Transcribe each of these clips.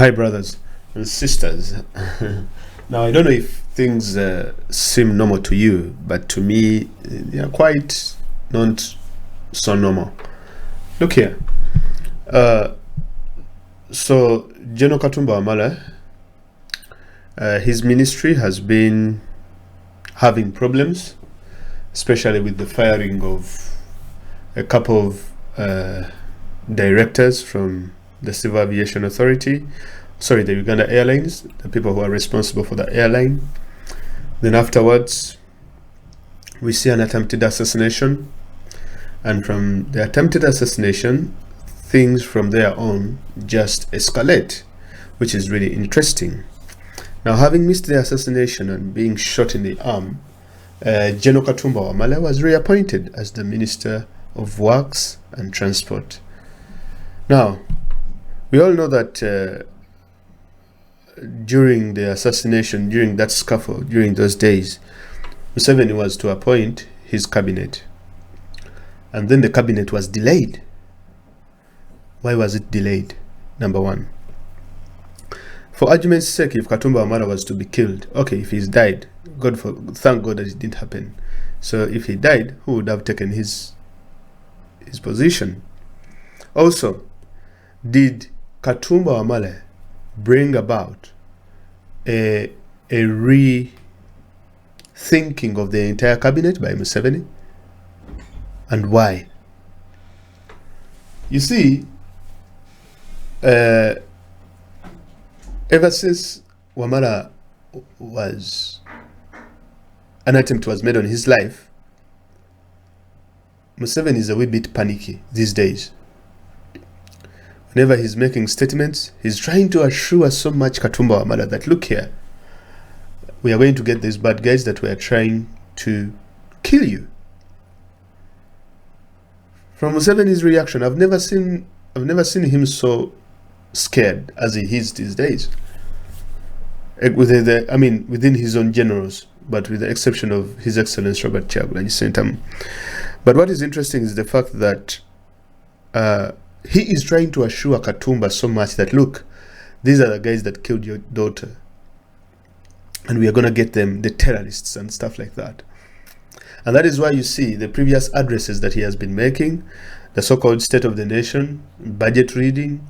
Hi, brothers and sisters. Now, I don't know if things seem normal to you, but to me, they are quite not so normal. Look here. Uh, so, Gen Katumba his ministry has been having problems, especially with the firing of a couple of directors from the Civil Aviation Authority, the Uganda Airlines, the people who are responsible for the airline. Then afterwards, we see an attempted assassination, and from the attempted assassination, things from there on just escalate, which is really interesting. Now, having missed the assassination and being shot in the arm, Gen Katumba was reappointed as the Minister of Works and Transport. Now, we all know that during the assassination, during that scuffle, during those days, Museveni was to appoint his cabinet. And then the cabinet was delayed. Why was it delayed? Number one. For argument's sake, if Katumba Wamala was to be killed, okay, if he's died, thank God that it didn't happen. So if he died, who would have taken his position? Also, did Katumba Wamala bring about a rethinking of the entire cabinet by Museveni? And why? You see, ever since Wamala an attempt was made on his life, Museveni is a wee bit panicky these days. Whenever he's making statements, he's trying to assure so much Katumba Wamala that, look here, we are going to get these bad guys that we are trying to kill you. From Museveni's reaction, I've never seen him so scared as he is these days. Within his own generals, but with the exception of His Excellency Robert Kyagulanyi Ssentamu. But what is interesting is the fact that he is trying to assure Katumba so much that, look, these are the guys that killed your daughter, and we are going to get them, the terrorists and stuff like that. And that is why you see the previous addresses that he has been making, the so-called State of the Nation, budget reading,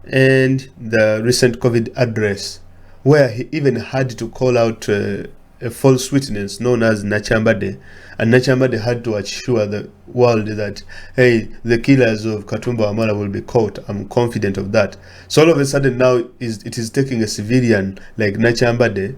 and the recent COVID address, where he even had to call out a false witness known as Nachambade, and Nachambade had to assure the world that, hey, the killers of Katumba Wamala will be caught. I'm confident of that. So all of a sudden now it is taking a civilian like Nachambade,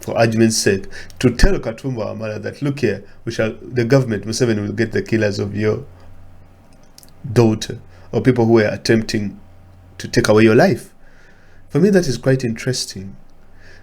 for argument's sake, to tell Katumba Wamala that, look here, the government, Museveni, will get the killers of your daughter, or people who were attempting to take away your life. For me, that is quite interesting.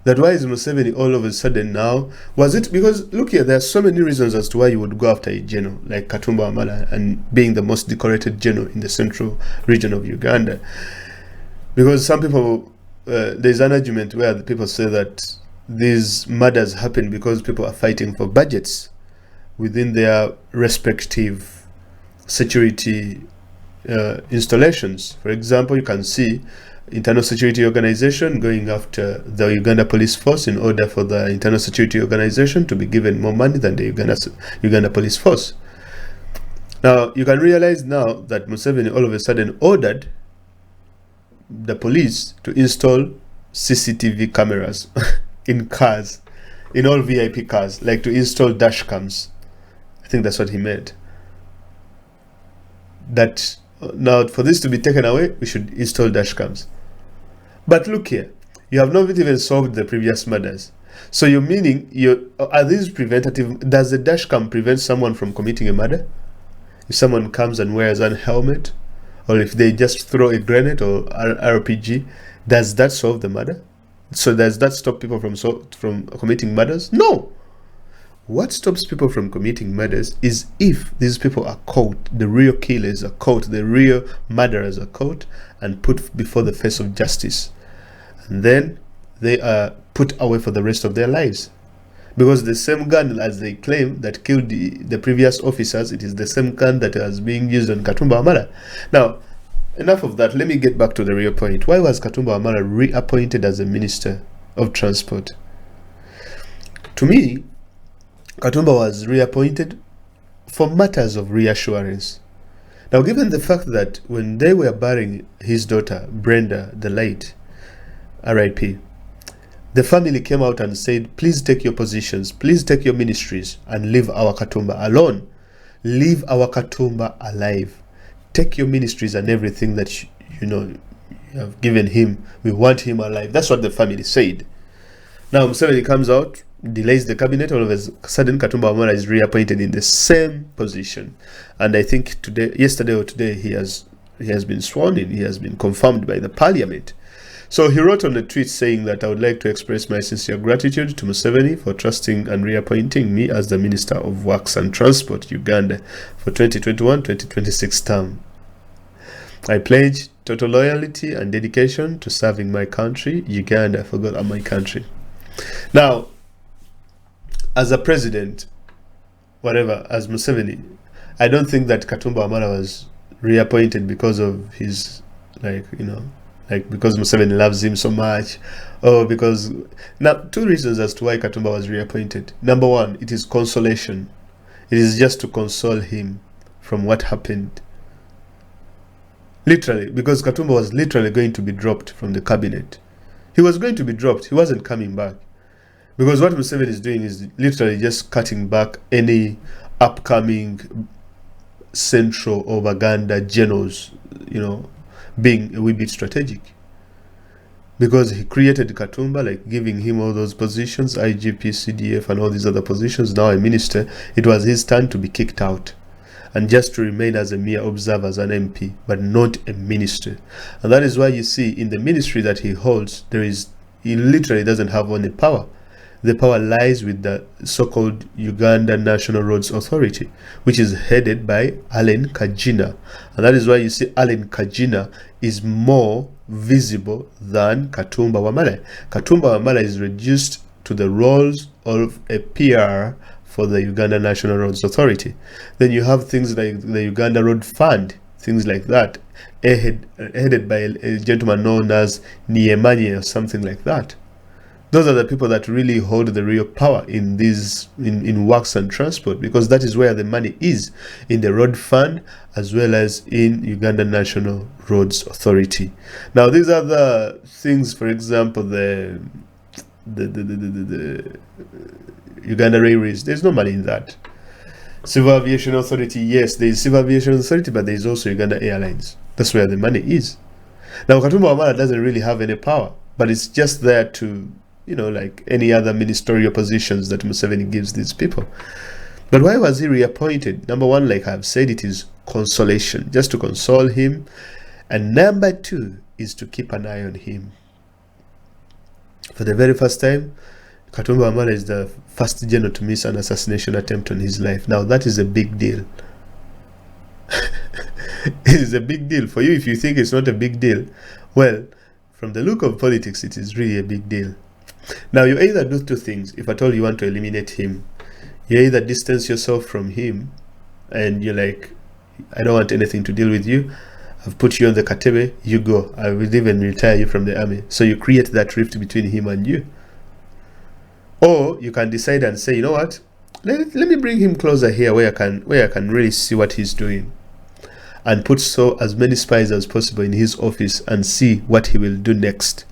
That why is Museveni all of a sudden now? Was it because, look here, there are so many reasons as to why you would go after a general like Katumba Wamala, and being the most decorated general in the central region of Uganda. Because some people, there's an argument where the people say that these murders happen because people are fighting for budgets within their respective security installations. For example, you can see Internal Security Organization going after the Uganda Police Force in order for the Internal Security Organization to be given more money than the Uganda Police Force. Now, you can realize now that Museveni all of a sudden ordered the police to install CCTV cameras in cars, in all VIP cars, like to install dash cams. I think that's what he meant. That now, for this to be taken away, we should install dash cams. But look here, you have not even solved the previous murders. So you're meaning, are these preventative? Does the dash cam prevent someone from committing a murder? If someone comes and wears a helmet, or if they just throw a grenade or RPG, does that solve the murder? So does that stop people from committing murders? No. What stops people from committing murders is if these people are caught, the real killers are caught, the real murderers are caught and put before the face of justice. And then they are put away for the rest of their lives. Because the same gun, as they claim, that killed the previous officers, it is the same gun that is being used on Katumba Wamala. Now, enough of that. Let me get back to the real point. Why was Katumba Wamala reappointed as the Minister of Transport? To me, Katumba was reappointed for matters of reassurance. Now, given the fact that when they were burying his daughter, Brenda, the late, RIP, the family came out and said, please take your positions, please take your ministries, and leave our Katumba alone. Leave our Katumba alive. Take your ministries and everything that you have given him. We want him alive. That's what the family said. Now Museveni comes out, delays the cabinet. All of a sudden, Katumba Wamala is reappointed in the same position, and I think yesterday or today, he has been sworn in. He has been confirmed by the parliament. So he wrote on a tweet saying that I would like to express my sincere gratitude to Museveni for trusting and reappointing me as the Minister of Works and Transport, Uganda, for 2021-2026 term. I pledge total loyalty and dedication to serving my country, Uganda, for God and my country. Now, as a president, as Museveni, I don't think that Katumba Wamala was reappointed because of his, because Museveni loves him so much, or because... Now, two reasons as to why Katumba was reappointed. Number one, it is consolation. It is just to console him from what happened. Literally, because Katumba was literally going to be dropped from the cabinet. He was going to be dropped. He wasn't coming back. Because what Museveni is doing is literally just cutting back any upcoming Central or Baganda generals, being a wee bit strategic. Because he created Katumba, like giving him all those positions, IGP, CDF, and all these other positions, now a minister. It was his turn to be kicked out, and just to remain as a mere observer, as an MP, but not a minister. And that is why you see in the ministry that he holds, he literally doesn't have any power. The power lies with the so-called Uganda National Roads Authority, which is headed by Allen Kagina. And that is why you see Allen Kagina is more visible than Katumba Wamala. Katumba Wamala is reduced to the roles of a PR for the Uganda National Roads Authority. Then you have things like the Uganda Road Fund, things like that, headed by a gentleman known as Niemanye or something like that. Those are the people that really hold the real power in works and transport, because that is where the money is, in the road fund as well as in Uganda National Roads Authority. Now, these are the things, for example, the Uganda Railways. There's no money in that. Civil Aviation Authority, yes, there is Civil Aviation Authority, but there is also Uganda Airlines. That's where the money is. Now, Katumba Wamala doesn't really have any power, but it's just there to, like any other ministerial positions that Museveni gives these people. But why was he reappointed? Number one, like I've said, it is consolation, just to console him. And number two is to keep an eye on him. For the very first time, Katumba Wamala is the first general to miss an assassination attempt on his life. Now, that is a big deal. It is a big deal. For you, if you think it's not a big deal, well, from the look of politics, it is really a big deal. Now, you either do two things. If at all you want to eliminate him, you either distance yourself from him and you're like, I don't want anything to deal with you. I've put you on the katebe, you go. I will even retire you from the army. So you create that rift between him and you. Or you can decide and say, you know what? Let me bring him closer here where I can really see what he's doing, and put as many spies as possible in his office and see what he will do next.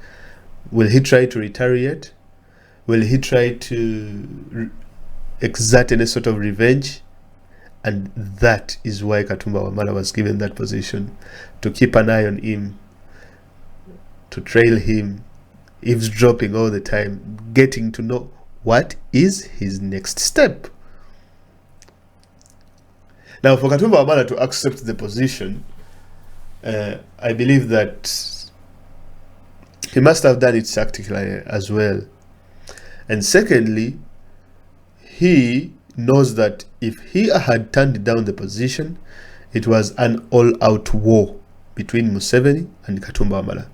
Will he try to retaliate? Will he try to exert any sort of revenge? And that is why Katumba Wamala was given that position, to keep an eye on him, to trail him, eavesdropping all the time, getting to know what is his next step. Now, for Katumba Wamala to accept the position, I believe that he must have done it tactically as well. And secondly, he knows that if he had turned down the position, it was an all-out war between Museveni and Katumba Wamala.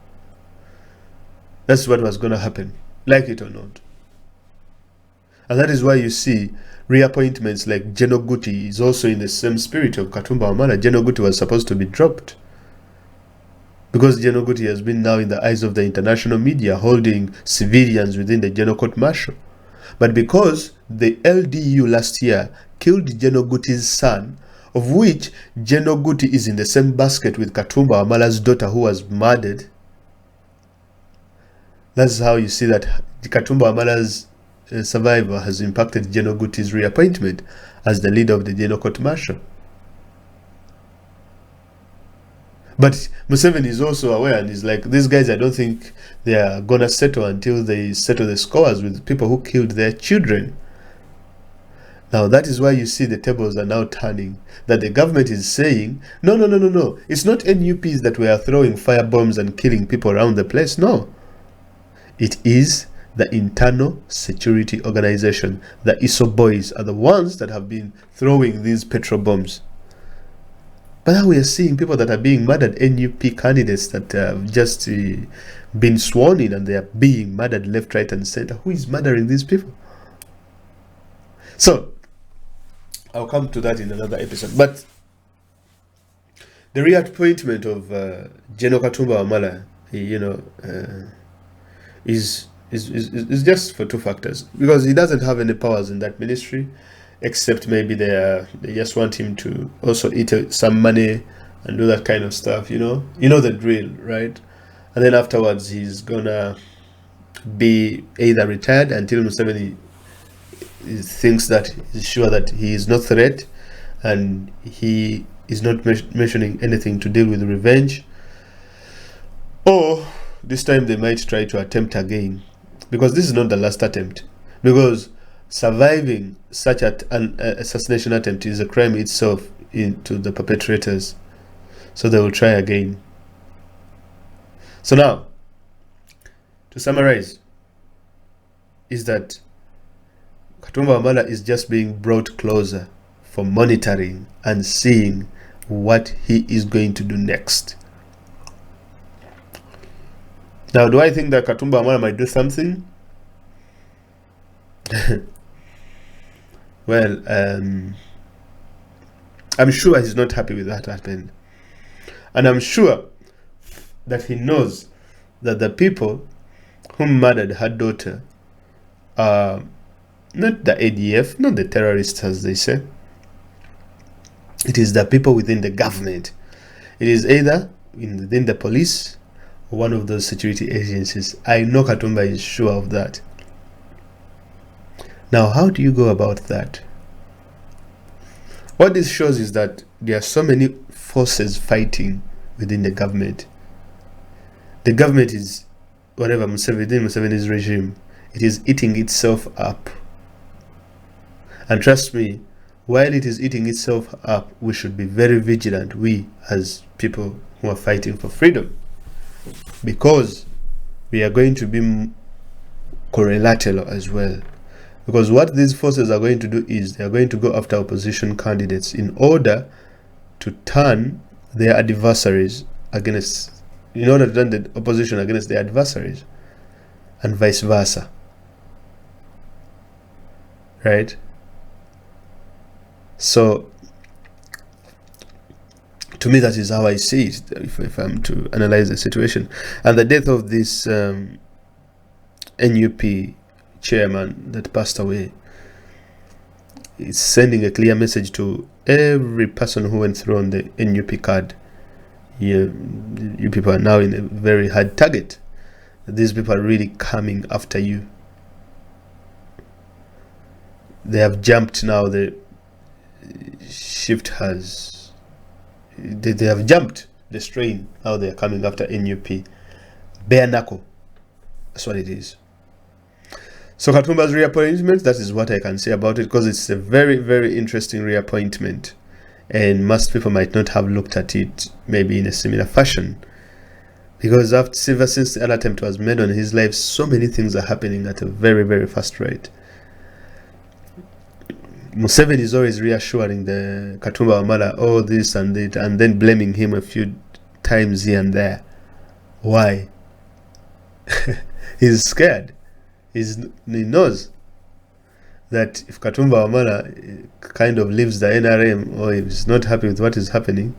That's what was going to happen, like it or not. And that is why you see reappointments like Gen Katumba is also in the same spirit of Katumba Wamala. Gen Katumba was supposed to be dropped. because Gen Oguti has been now in the eyes of the international media holding civilians within the General Court Martial. But because the LDU last year killed Gen Oguti's son, of which Gen Oguti is in the same basket with Katumba Wamala's daughter who was murdered, that's how you see that Katumba Wamala's survivor has impacted Gen Oguti's reappointment as the leader of the General Court Martial. But Museveni is also aware and is like, these guys, I don't think they are gonna settle until they settle the scores with people who killed their children. Now that is why you see the tables are now turning, that the government is saying, no, it's not NUPs that we are throwing fire bombs and killing people around the place. No, it is the internal security organization. The ISO boys are the ones that have been throwing these petrol bombs. But now we are seeing people that are being murdered, NUP candidates that have just been sworn in, and they are being murdered left, right, and center. Who is murdering these people? So, I'll come to that in another episode. But the reappointment of Gen Katumba Wamala, is just for two factors. Because he doesn't have any powers in that ministry, except maybe they just want him to also eat some money and do that kind of stuff, you know the drill, right? And then afterwards he's gonna be either retired until Museveni thinks that he's sure that he is not threat and he is not mentioning anything to deal with revenge, or this time they might try to attempt again, because this is not the last attempt, because surviving such an assassination attempt is a crime itself to the perpetrators. So they will try again. So now, to summarize, is that Katumba Wamala is just being brought closer for monitoring and seeing what he is going to do next. Now, do I think that Katumba Wamala might do something? Well, I'm sure he's not happy with that happening. And I'm sure that he knows that the people who murdered her daughter are not the ADF, not the terrorists as they say. It is the people within the government. It is either within the police or one of those security agencies. I know Katumba is sure of that. Now, how do you go about that? What this shows is that there are so many forces fighting within the government. The government is, whatever Museveni's regime, it is eating itself up. And trust me, while it is eating itself up, we should be very vigilant, we as people who are fighting for freedom, because we are going to be correlateral as well. Because what these forces are going to do is they are going to go after opposition candidates in order to turn their adversaries against, in order to turn the opposition against their adversaries, and vice versa. Right? So, to me, that is how I see it, if I'm to analyze the situation. And the death of this NUP chairman that passed away, it's sending a clear message to every person who went through on the NUP card. You people are now in a very hard target. These people are really coming after you. They have jumped now. The shift has, they have jumped the strain. Now they are coming after NUP. Bare knuckle. That's what it is. So Katumba's reappointment, that is what I can say about it, because it's a very, very interesting reappointment. And most people might not have looked at it maybe in a similar fashion. Because ever since the other attempt was made on his life, so many things are happening at a very, very fast rate. Museveni is always reassuring the Katumba Wamala, oh, this and that, and then blaming him a few times here and there. Why? He's scared. He knows that if Katumba Wamala kind of leaves the NRM, or if he's not happy with what is happening,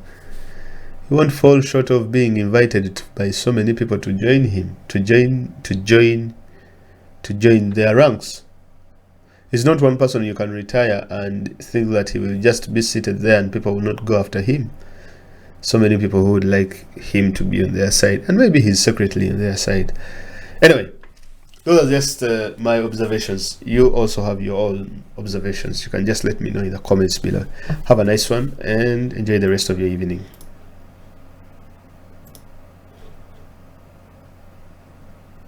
he won't fall short of being invited by so many people to join him, to join their ranks. He's not one person you can retire and think that he will just be seated there and people will not go after him. So many people who would like him to be on their side, and maybe he's secretly on their side. Anyway, those are just my observations. You also have your own observations. You can just let me know in the comments below. Have a nice one and enjoy the rest of your evening.